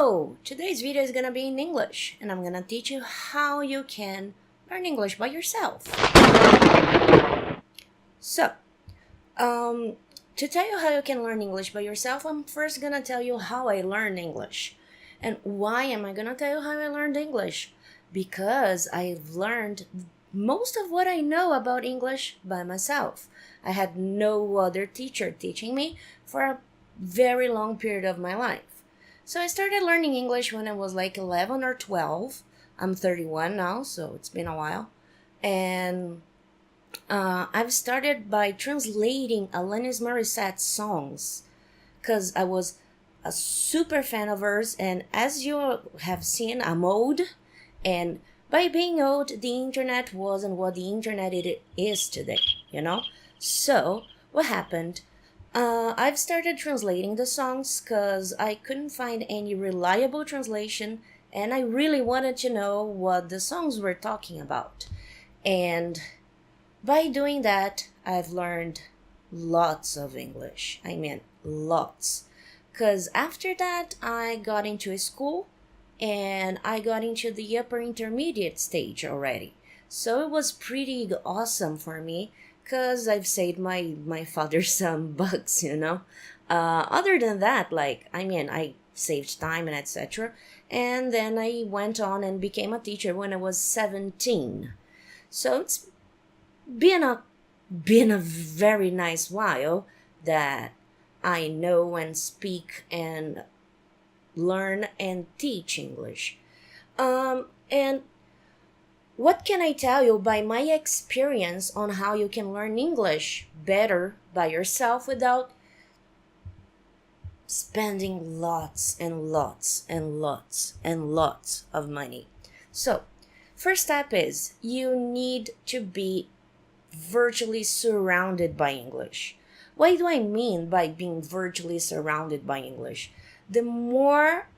Hello! Today's video is gonna be in English, and I'm gonna teach you how you can learn English by yourself. So, to tell you how you can learn English by yourself, I'm first gonna tell you how I learned English. And why am I gonna tell you how I learned English? Because I've learned most of what I know about English by myself. I had no other teacher teaching me for a very long period of my life. So I started learning English when I was like 11 or 12. I'm 31 now, so it's been a while. And I've started by translating Alanis Morissette songs because I was a super fan of hers. And as you have seen, I'm old. And by being old, the internet wasn't what the internet it is today, you know? So what happened? I've started translating the songs because I couldn't find any reliable translation, and I really wanted to know what the songs were talking about. And by doing that, I've learned lots of English. I mean, lots. Because after that, I got into a school, and I got into the upper intermediate stage already. So it was pretty awesome for me, because I've saved my father some bucks, you know. Other than that, I saved time and etc. And then I went on and became a teacher when I was 17. So it's been a very nice while that I know and speak and learn and teach English. And what can I tell you by my experience on how you can learn English better by yourself without spending lots and lots and lots and lots of money? So, first step is you need to be virtually surrounded by English. What do I mean by being virtually surrounded by English? The more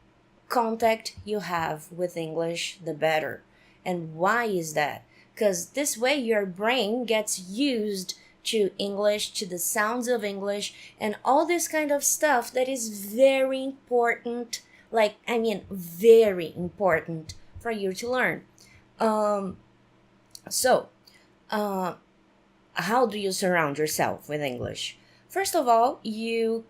contact you have with English, the better. And why is that? Because this way your brain gets used to English, to the sounds of English, and all this kind of stuff that is very important, very important for you to learn. How do you surround yourself with English? First of all, you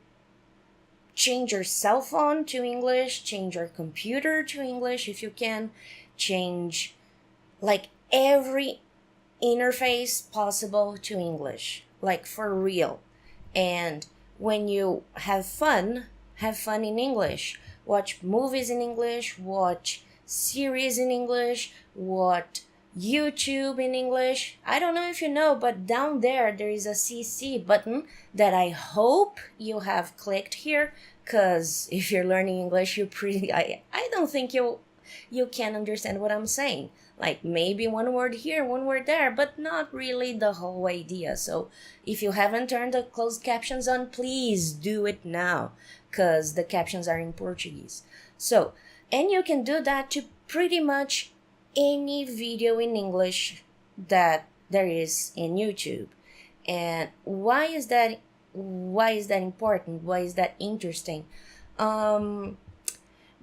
change your cell phone to English, change your computer to English if you can, change every interface possible to English, for real. And when you have fun in English. Watch movies in English, watch series in English, watch YouTube in English. I don't know if you know, but down there is a CC button that I hope you have clicked here, because if you're learning English, I don't think you can understand what I'm saying. Maybe one word here, one word there, but not really the whole idea. So if you haven't turned the closed captions on, please do it now, because the captions are in Portuguese. So, and you can do that to pretty much any video in English that there is in YouTube. And why is that important? Why is that interesting?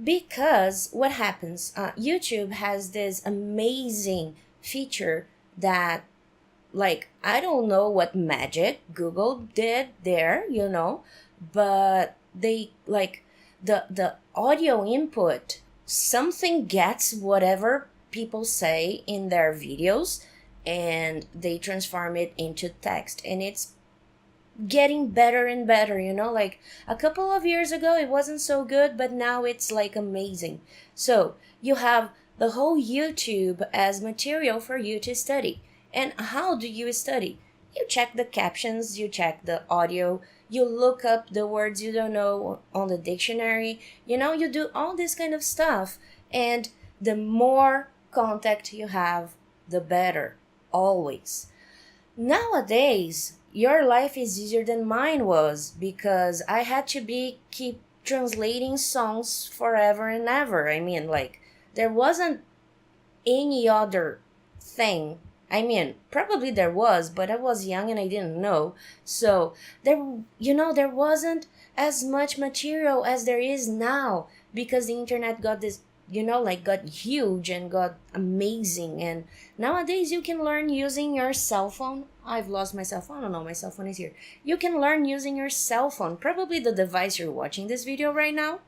Because what happens, YouTube has this amazing feature that, I don't know what magic Google did there, you know, but they, the audio input, something gets whatever people say in their videos, and they transform it into text, and it's getting better and better, you know. A couple of years ago it wasn't so good, but now it's amazing. So you have the whole YouTube as material for you to study. And how do you study? You check the captions, you check the audio, you look up the words you don't know on the dictionary, you know, you do all this kind of stuff. And the more contact you have, the better, always. Nowadays, your life is easier than mine was, because I had to keep translating songs forever and ever. I mean, there wasn't any other thing. I mean, probably there was, but I was young and I didn't know. So there wasn't as much material as there is now. because the internet got this, got huge and got amazing. And nowadays you can learn using your cell phone. I've lost my cell phone. Oh no, my cell phone is here. You can learn using your cell phone, probably the device you're watching this video right now.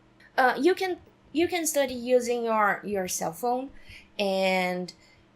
You can study using your cell phone, and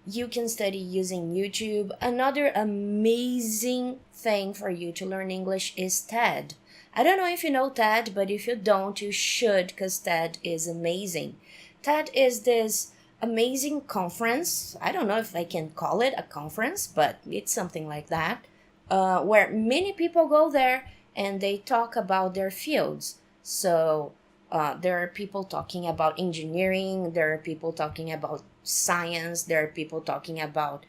you can study using YouTube. Another amazing thing for you to learn English is TED. I don't know if you know TED, but if you don't, you should, because TED is amazing. TED is this amazing conference. I don't know if I can call it a conference, but it's something like that, where many people go there and they talk about their fields. So there are people talking about engineering, there are people talking about science, there are people talking about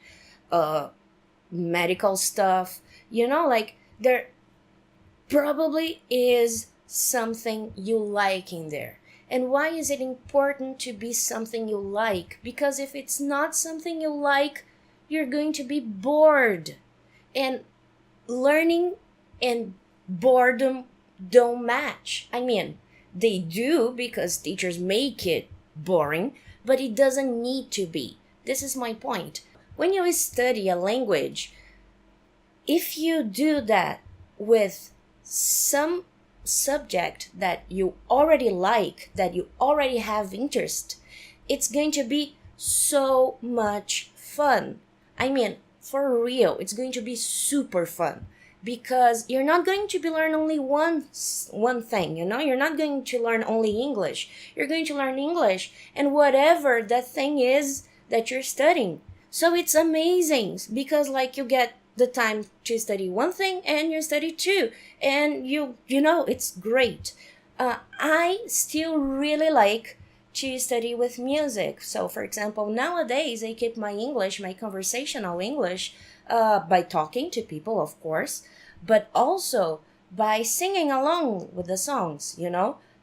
medical stuff. There probably is something you like in there. And why is it important to be something you like? Because if it's not something you like, you're going to be bored. And learning and boredom don't match. I mean, they do because teachers make it boring, but it doesn't need to be. This is my point. When you study a language, if you do that with some subject that you already like, that you already have interest, it's going to be so much fun. I mean, for real, it's going to be super fun, because you're not going to be learning only one thing, you're not going to learn only English. You're going to learn English and whatever that thing is that you're studying. So it's amazing, because you get the time to study one thing and you study two, and it's great. I still really like to study with music. So for example, nowadays I keep my English, my conversational English, by talking to people, of course, but also by singing along with the songs,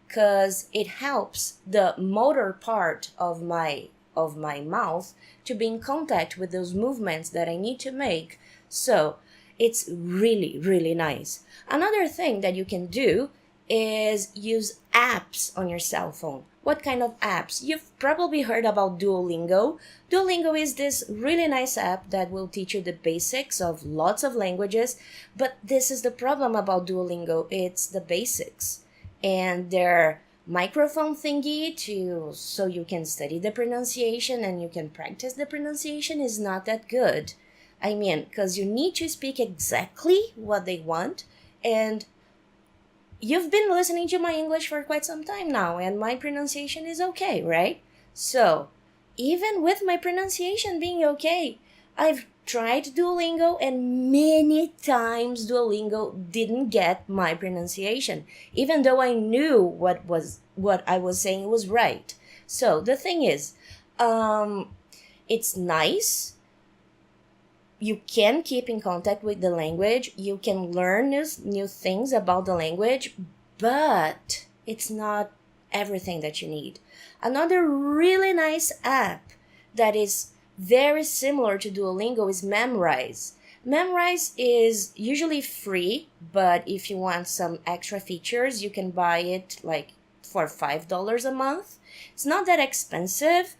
because it helps the motor part of my mouth to be in contact with those movements that I need to make. So it's really, really nice. Another thing that you can do is use apps on your cell phone. What kind of apps? You've probably heard about Duolingo. Duolingo is this really nice app that will teach you the basics of lots of languages, but this is the problem about Duolingo. It's the basics. And their microphone thingy so you can study the pronunciation and you can practice the pronunciation is not that good. I mean, because you need to speak exactly what they want, and you've been listening to my English for quite some time now, and my pronunciation is okay, right? So, even with my pronunciation being okay, I've tried Duolingo, and many times Duolingo didn't get my pronunciation, even though I knew what I was saying was right. So, the thing is, it's nice. You can keep in contact with the language. You can learn new things about the language, but it's not everything that you need. Another really nice app that is very similar to Duolingo is Memrise. Memrise is usually free, but if you want some extra features, you can buy it for $5 a month. It's not that expensive,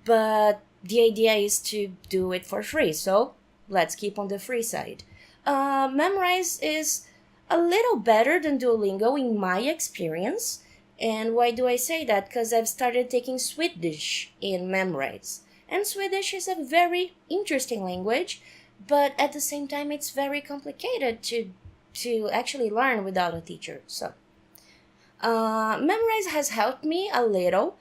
but the idea is to do it for free. So let's keep on the free side. Memrise is a little better than Duolingo in my experience. And why do I say that? Because I've started taking Swedish in Memrise. And Swedish is a very interesting language, but at the same time it's very complicated to actually learn without a teacher. So Memrise has helped me a little,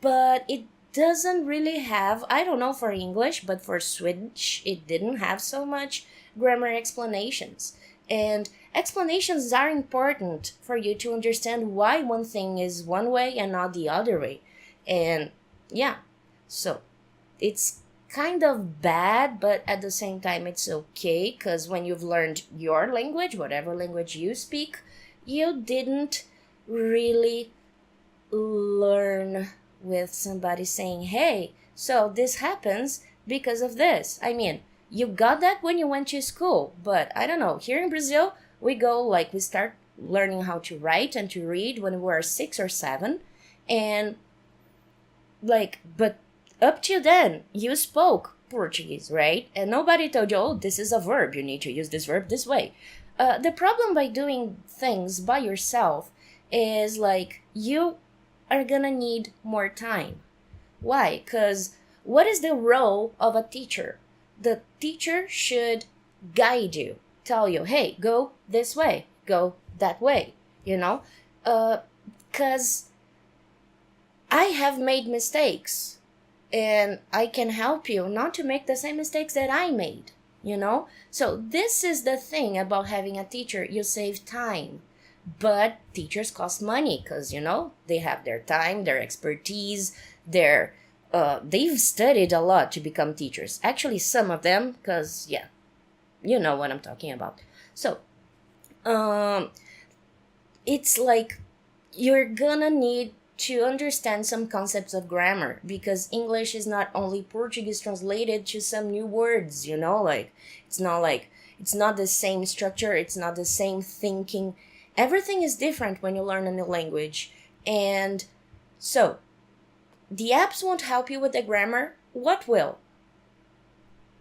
but it doesn't really have, I don't know for English, but for Swedish, it didn't have so much grammar explanations. And explanations are important for you to understand why one thing is one way and not the other way. And yeah, so it's kind of bad, but at the same time it's okay, because when you've learned your language, whatever language you speak, you didn't really learn with somebody saying, hey, so this happens because of this. I mean, you got that when you went to school, but I don't know, here in Brazil, we start learning how to write and to read when we were 6 or 7, And like, but up till then, you spoke Portuguese, right? And nobody told you, oh, this is a verb, you need to use this verb this way. The problem by doing things by yourself is like you are gonna need more time. Why? Because what is the role of a teacher? The teacher should guide you, tell you, hey, go this way, go that way, you know? Because I have made mistakes and I can help you not to make the same mistakes that I made, you know? So this is the thing about having a teacher. You save time, but teachers cost money because, you know, they have their time, their expertise, they've studied a lot to become teachers. Actually, some of them, because, yeah, you know what I'm talking about. So, it's like you're gonna need to understand some concepts of grammar, because English is not only Portuguese translated to some new words, you know, like it's not the same structure, it's not the same thinking. Everything is different when you learn a new language. And so the apps won't help you with the grammar. What will?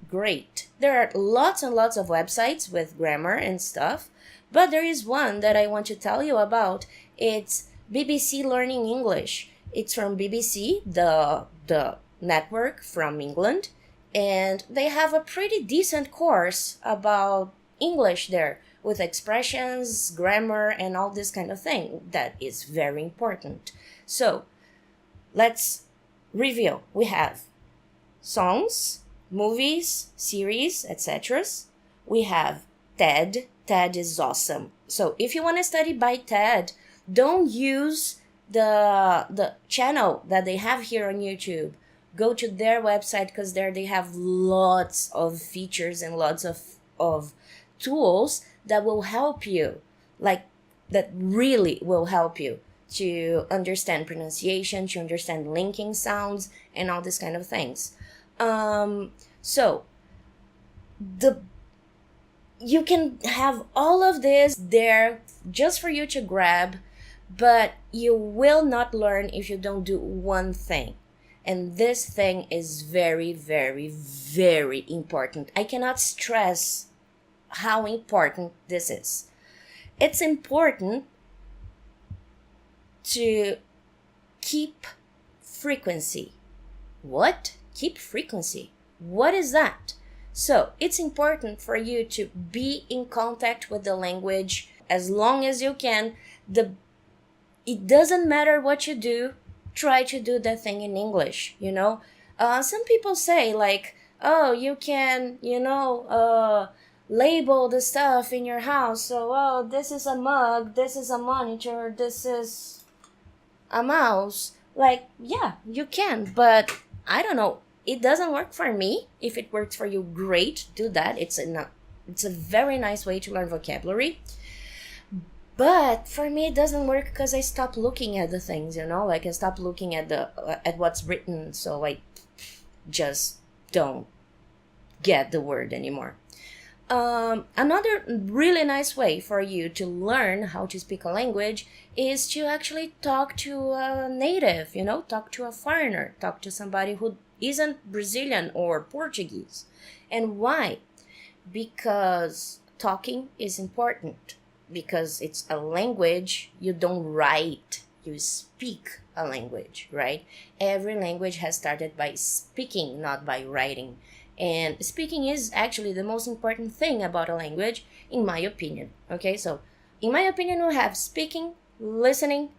Great. There are lots and lots of websites with grammar and stuff, but there is one that I want to tell you about. It's BBC Learning English. It's from BBC, the network from England, and they have a pretty decent course about English there with expressions, grammar, and all this kind of thing that is very important. So let's review. We have songs, movies, series, etc. We have TED. TED is awesome. So if you want to study by TED, don't use the channel that they have here on YouTube. Go to their website, because there they have lots of features and lots of tools that will help you, like that really will help you to understand pronunciation, to understand linking sounds, and all these kind of things. So you can have all of this there just for you to grab, but you will not learn if you don't do one thing. And this thing is very, very, very important. I cannot stress how important this is. It's important to keep frequency. What? Keep frequency. What is that? So it's important for you to be in contact with the language as long as you can. It doesn't matter what you do, try to do the thing in English, you know? Some people say like, oh, you can, label the stuff in your house. So, oh, this is a mug, this is a monitor, this is a mouse. Like, yeah, you can, but I don't know. It doesn't work for me. If it works for you, great, do that. It's a very nice way to learn vocabulary. But for me, it doesn't work because I stopped looking at the things, like I stopped looking at at what's written. So I just don't get the word anymore. Another really nice way for you to learn how to speak a language is to actually talk to a native, talk to a foreigner, talk to somebody who isn't Brazilian or Portuguese. And why? Because talking is important. Because it's a language, you don't write, you speak a language, right? Every language has started by speaking, not by writing. And speaking is actually the most important thing about a language, in my opinion. Okay, so in my opinion, we have speaking, listening,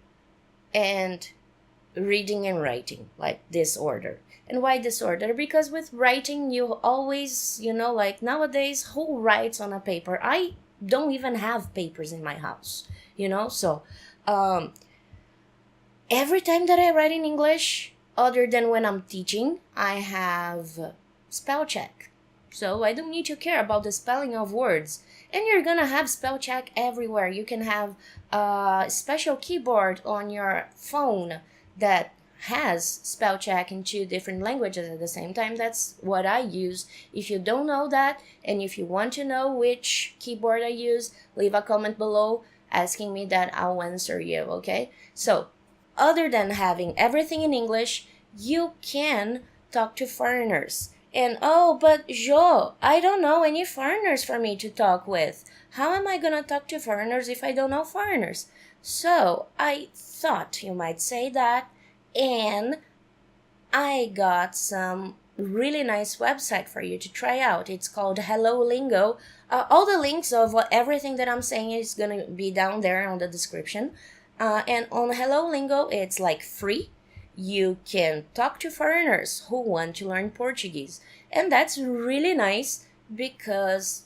and reading and writing, like this order. And why this order? Because with writing, you always, like nowadays, who writes on a paper? I don't even have papers in my house, so every time that I write in English, other than when I'm teaching, I have spell check. So I don't need to care about the spelling of words. And you're gonna have spell check everywhere. You can have a special keyboard on your phone that has spell check in 2 different languages at the same time. That's what I use. If you don't know that, and if you want to know which keyboard I use, leave a comment below asking me that. I'll answer you, okay? So other than having everything in English, you can talk to foreigners. And oh, but Jo, I don't know any foreigners for me to talk with. How am I gonna talk to foreigners if I don't know foreigners? So I thought you might say that, and I got some really nice website for you to try out. It's called Hello Lingo. All the links of everything that I'm saying is gonna be down there on the description. And on Hello Lingo, it's like free. You can talk to foreigners who want to learn Portuguese. And that's really nice because,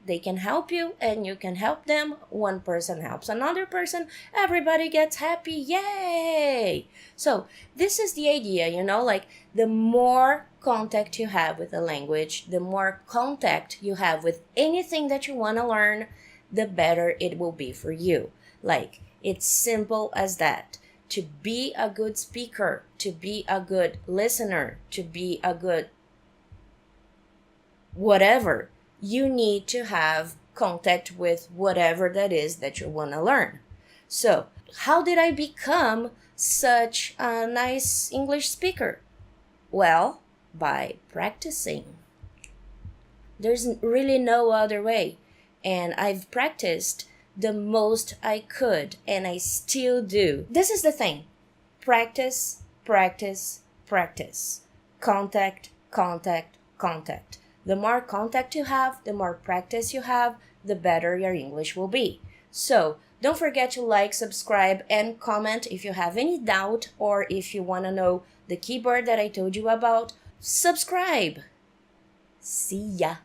they can help you and you can help them. One person helps another person. Everybody gets happy. Yay! So this is the idea, like the more contact you have with a language, the more contact you have with anything that you want to learn, the better it will be for you. Like, it's simple as that. To be a good speaker, to be a good listener, to be a good whatever, you need to have contact with whatever that is that you want to learn. So, how did I become such a nice English speaker? Well, by practicing. There's really no other way. And I've practiced the most I could, and I still do. This is the thing. Practice, practice, practice. Contact, contact, contact. The more contact you have, the more practice you have, the better your English will be. So, don't forget to like, subscribe, and comment if you have any doubt or if you want to know the keyboard that I told you about. Subscribe! See ya!